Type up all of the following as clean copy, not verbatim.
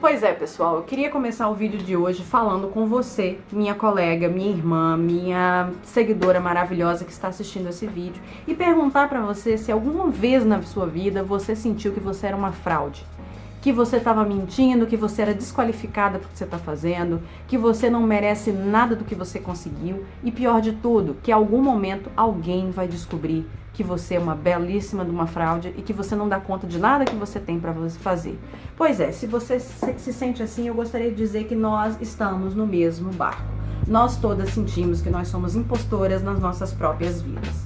Pois é, pessoal, eu queria começar o vídeo de hoje falando com você, minha colega, minha irmã, minha seguidora maravilhosa que está assistindo esse vídeo, e perguntar pra você se alguma vez na sua vida você sentiu que você era uma fraude, que você estava mentindo, que você era desqualificada por que você está fazendo, que você não merece nada do que você conseguiu, e pior de tudo, que em algum momento alguém vai descobrir que você é uma belíssima de uma fraude e que você não dá conta de nada que você tem para você fazer. Pois é, se você se sente assim, eu gostaria de dizer que nós estamos no mesmo barco. Nós todas sentimos que nós somos impostoras nas nossas próprias vidas.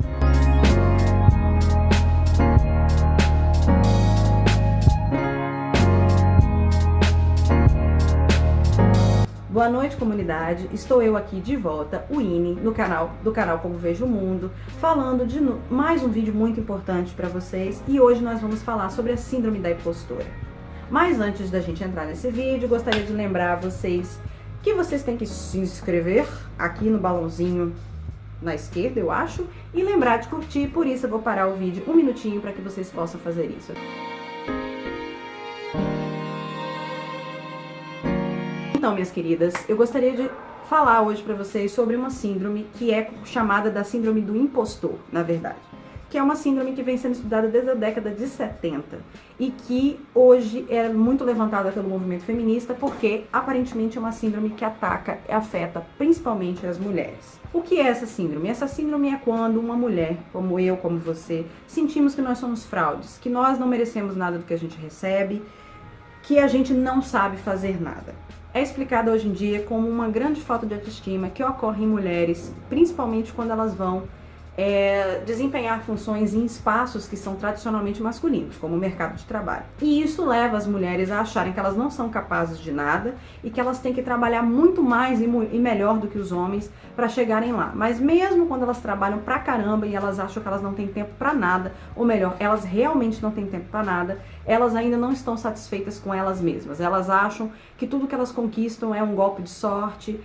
Boa noite, comunidade. Estou eu aqui de volta, o Ine, do canal Como Vejo o Mundo, falando de mais um vídeo muito importante para vocês, e hoje nós vamos falar sobre a síndrome da impostora. Mas antes da gente entrar nesse vídeo, gostaria de lembrar a vocês que vocês têm que se inscrever aqui no balãozinho na esquerda, eu acho, e lembrar de curtir. Por isso eu vou parar o vídeo um minutinho para que vocês possam fazer isso. Então, minhas queridas, eu gostaria de falar hoje para vocês sobre uma síndrome que é chamada da síndrome do impostor, na verdade. Que é uma síndrome que vem sendo estudada desde a década de 70 e que hoje é muito levantada pelo movimento feminista porque aparentemente é uma síndrome que ataca e afeta principalmente as mulheres. O que é essa síndrome? Essa síndrome é quando uma mulher, como eu, como você, sentimos que nós somos fraudes, que nós não merecemos nada do que a gente recebe, que a gente não sabe fazer nada. É explicada hoje em dia como uma grande falta de autoestima que ocorre em mulheres, principalmente quando elas vão desempenhar funções em espaços que são tradicionalmente masculinos, como o mercado de trabalho. E isso leva as mulheres a acharem que elas não são capazes de nada e que elas têm que trabalhar muito mais e melhor do que os homens para chegarem lá. Mas mesmo quando elas trabalham pra caramba e elas acham que elas não têm tempo pra nada, ou melhor, elas realmente não têm tempo pra nada, elas ainda não estão satisfeitas com elas mesmas. Elas acham que tudo que elas conquistam é um golpe de sorte,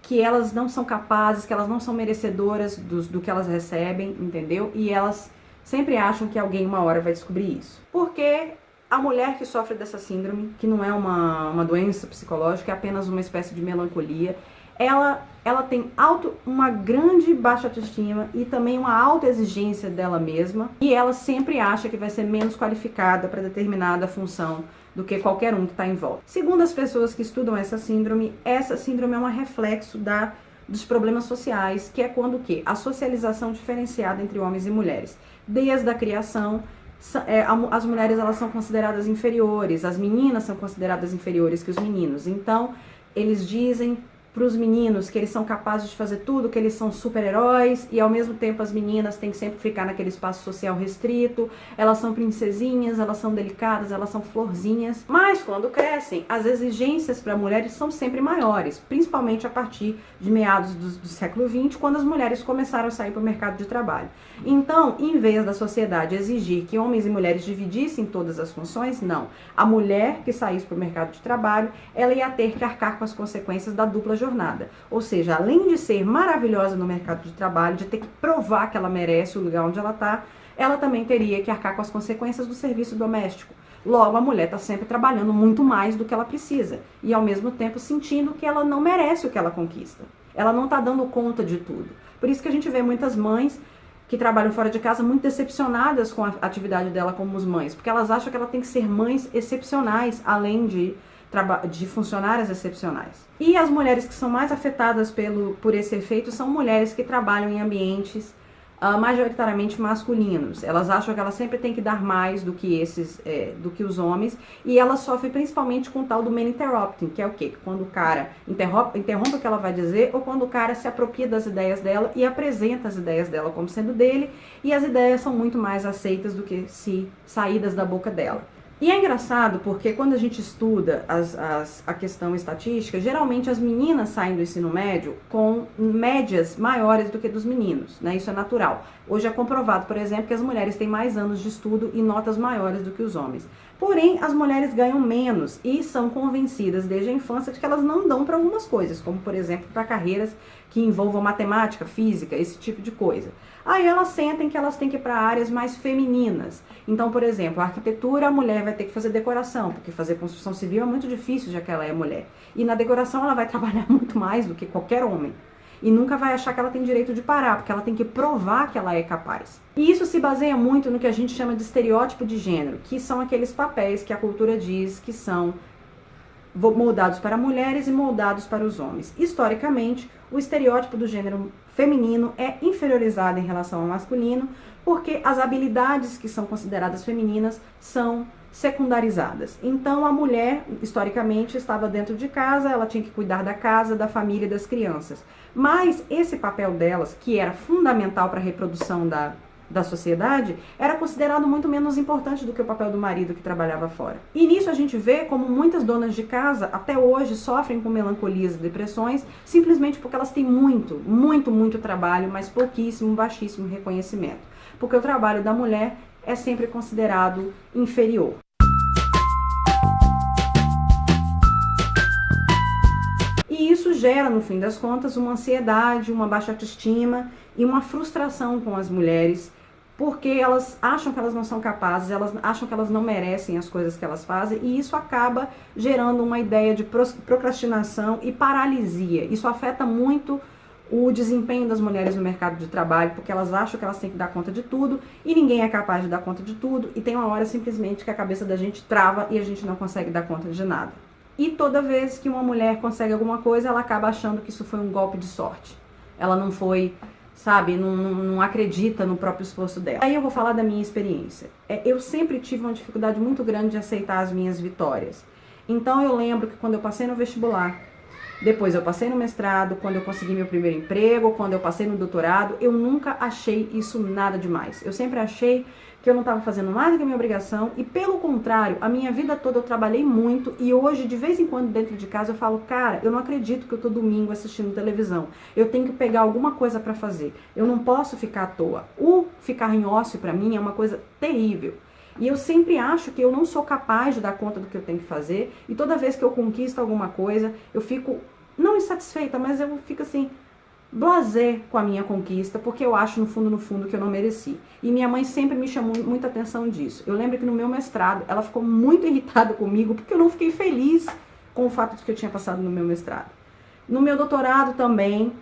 que elas não são capazes, que elas não são merecedoras do que elas recebem, entendeu? E elas sempre acham que alguém uma hora vai descobrir isso. Porque a mulher que sofre dessa síndrome, que não é uma doença psicológica, é apenas uma espécie de melancolia, ela tem uma grande baixa autoestima e também uma alta exigência dela mesma, e ela sempre acha que vai ser menos qualificada para determinada função do que qualquer um que está em volta. Segundo as pessoas que estudam essa síndrome é um reflexo dos problemas sociais, que é quando o quê? A socialização diferenciada entre homens e mulheres. Desde a criação, as mulheres elas são consideradas inferiores, as meninas são consideradas inferiores que os meninos. Então, eles dizem para os meninos que eles são capazes de fazer tudo, que eles são super-heróis, e ao mesmo tempo as meninas têm que sempre ficar naquele espaço social restrito, elas são princesinhas, elas são delicadas, elas são florzinhas. Mas quando crescem, as exigências para mulheres são sempre maiores, principalmente a partir de meados do século XX, quando as mulheres começaram a sair para o mercado de trabalho. Então, em vez da sociedade exigir que homens e mulheres dividissem todas as funções, não. A mulher que saísse para o mercado de trabalho, ela ia ter que arcar com as consequências da dupla jornada. Ou seja, além de ser maravilhosa no mercado de trabalho, de ter que provar que ela merece o lugar onde ela está, ela também teria que arcar com as consequências do serviço doméstico. Logo, a mulher está sempre trabalhando muito mais do que ela precisa e ao mesmo tempo sentindo que ela não merece o que ela conquista. Ela não está dando conta de tudo. Por isso que a gente vê muitas mães que trabalham fora de casa muito decepcionadas com a atividade dela como mães, porque elas acham que ela tem que ser mães excepcionais, além de funcionárias excepcionais. E as mulheres que são mais afetadas por esse efeito são mulheres que trabalham em ambientes majoritariamente masculinos. Elas acham que elas sempre têm que dar mais do que os homens, e elas sofrem principalmente com o tal do man interrupting, que é o quê? Quando o cara interrompe o que ela vai dizer, ou quando o cara se apropria das ideias dela e apresenta as ideias dela como sendo dele, e as ideias são muito mais aceitas do que se saídas da boca dela. E é engraçado porque quando a gente estuda a questão estatística, geralmente as meninas saem do ensino médio com médias maiores do que dos meninos, né? Isso é natural. Hoje é comprovado, por exemplo, que as mulheres têm mais anos de estudo e notas maiores do que os homens. Porém, as mulheres ganham menos e são convencidas desde a infância de que elas não dão para algumas coisas, como por exemplo para carreiras que envolvam matemática, física, esse tipo de coisa. Aí elas sentem que elas têm que ir para áreas mais femininas. Então, por exemplo, a arquitetura, a mulher vai ter que fazer decoração, porque fazer construção civil é muito difícil, já que ela é mulher. E na decoração ela vai trabalhar muito mais do que qualquer homem. E nunca vai achar que ela tem direito de parar, porque ela tem que provar que ela é capaz. E isso se baseia muito no que a gente chama de estereótipo de gênero, que são aqueles papéis que a cultura diz que são moldados para mulheres e moldados para os homens. Historicamente, o estereótipo do gênero feminino é inferiorizado em relação ao masculino, porque as habilidades que são consideradas femininas são secundarizadas. Então, a mulher, historicamente, estava dentro de casa, ela tinha que cuidar da casa, da família e das crianças. Mas esse papel delas, que era fundamental para a reprodução da sociedade, era considerado muito menos importante do que o papel do marido que trabalhava fora. E nisso a gente vê como muitas donas de casa, até hoje, sofrem com melancolias e depressões, simplesmente porque elas têm muito trabalho, mas pouquíssimo, baixíssimo reconhecimento. Porque o trabalho da mulher é sempre considerado inferior. E isso gera, no fim das contas, uma ansiedade, uma baixa autoestima e uma frustração com as mulheres, porque elas acham que elas não são capazes, elas acham que elas não merecem as coisas que elas fazem, e isso acaba gerando uma ideia de procrastinação e paralisia. Isso afeta muito o desempenho das mulheres no mercado de trabalho, porque elas acham que elas têm que dar conta de tudo, e ninguém é capaz de dar conta de tudo, e tem uma hora simplesmente que a cabeça da gente trava e a gente não consegue dar conta de nada. E toda vez que uma mulher consegue alguma coisa, ela acaba achando que isso foi um golpe de sorte. Ela não foi, sabe, não acredita no próprio esforço dela. Aí eu vou falar da minha experiência. Eu sempre tive uma dificuldade muito grande de aceitar as minhas vitórias. Então eu lembro que quando eu passei no vestibular, depois eu passei no mestrado, quando eu consegui meu primeiro emprego, quando eu passei no doutorado, eu nunca achei isso nada demais. Eu sempre achei que eu não estava fazendo nada que a minha obrigação, e pelo contrário, a minha vida toda eu trabalhei muito, e hoje, de vez em quando, dentro de casa, eu falo, cara, eu não acredito que eu tô domingo assistindo televisão. Eu tenho que pegar alguma coisa para fazer. Eu não posso ficar à toa. O ficar em ócio, para mim, é uma coisa terrível. E eu sempre acho que eu não sou capaz de dar conta do que eu tenho que fazer, e toda vez que eu conquisto alguma coisa, eu fico, não insatisfeita, mas eu fico assim, blasé com a minha conquista, porque eu acho no fundo que eu não mereci. E minha mãe sempre me chamou muita atenção disso. Eu lembro que no meu mestrado, ela ficou muito irritada comigo, porque eu não fiquei feliz com o fato de que eu tinha passado no meu mestrado. No meu doutorado também,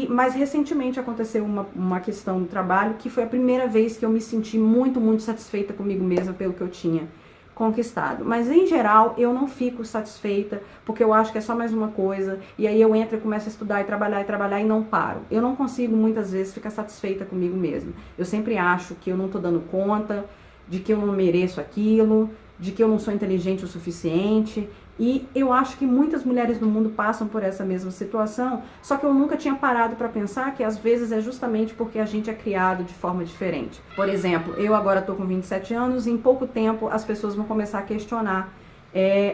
mas recentemente aconteceu uma questão no trabalho, que foi a primeira vez que eu me senti muito satisfeita comigo mesma pelo que eu tinha conquistado. Mas em geral eu não fico satisfeita, porque eu acho que é só mais uma coisa, e aí eu entro e começo a estudar e trabalhar e não paro. Eu não consigo muitas vezes ficar satisfeita comigo mesma. Eu sempre acho que eu não tô dando conta, de que eu não mereço aquilo, de que eu não sou inteligente o suficiente. E eu acho que muitas mulheres no mundo passam por essa mesma situação, só que eu nunca tinha parado para pensar que às vezes é justamente porque a gente é criado de forma diferente. Por exemplo, eu agora estou com 27 anos e em pouco tempo as pessoas vão começar a questionar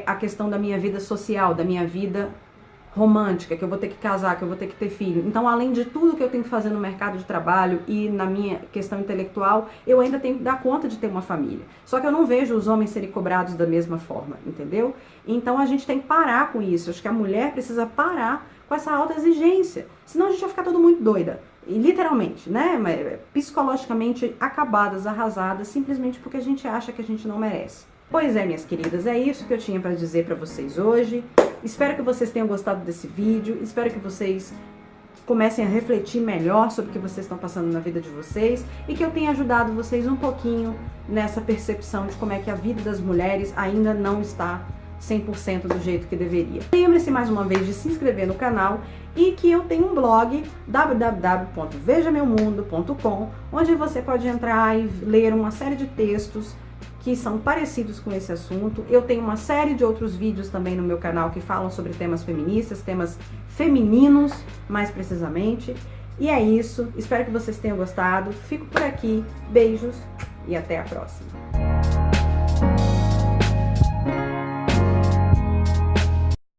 a questão da minha vida social, da minha vida romântica, que eu vou ter que casar, que eu vou ter que ter filho. Então, além de tudo que eu tenho que fazer no mercado de trabalho e na minha questão intelectual, eu ainda tenho que dar conta de ter uma família. Só que eu não vejo os homens serem cobrados da mesma forma, entendeu? Então, a gente tem que parar com isso. Acho que a mulher precisa parar com essa alta exigência. Senão a gente vai ficar todo muito doida. E, literalmente, né? Psicologicamente acabadas, arrasadas, simplesmente porque a gente acha que a gente não merece. Pois é, minhas queridas, é isso que eu tinha para dizer para vocês hoje. Espero que vocês tenham gostado desse vídeo, espero que vocês comecem a refletir melhor sobre o que vocês estão passando na vida de vocês e que eu tenha ajudado vocês um pouquinho nessa percepção de como é que a vida das mulheres ainda não está 100% do jeito que deveria. Lembre-se mais uma vez de se inscrever no canal e que eu tenho um blog, www.vejameumundo.com, onde você pode entrar e ler uma série de textos que são parecidos com esse assunto. Eu tenho uma série de outros vídeos também no meu canal que falam sobre temas feministas, temas femininos, mais precisamente. E é isso, espero que vocês tenham gostado. Fico por aqui, beijos e até a próxima.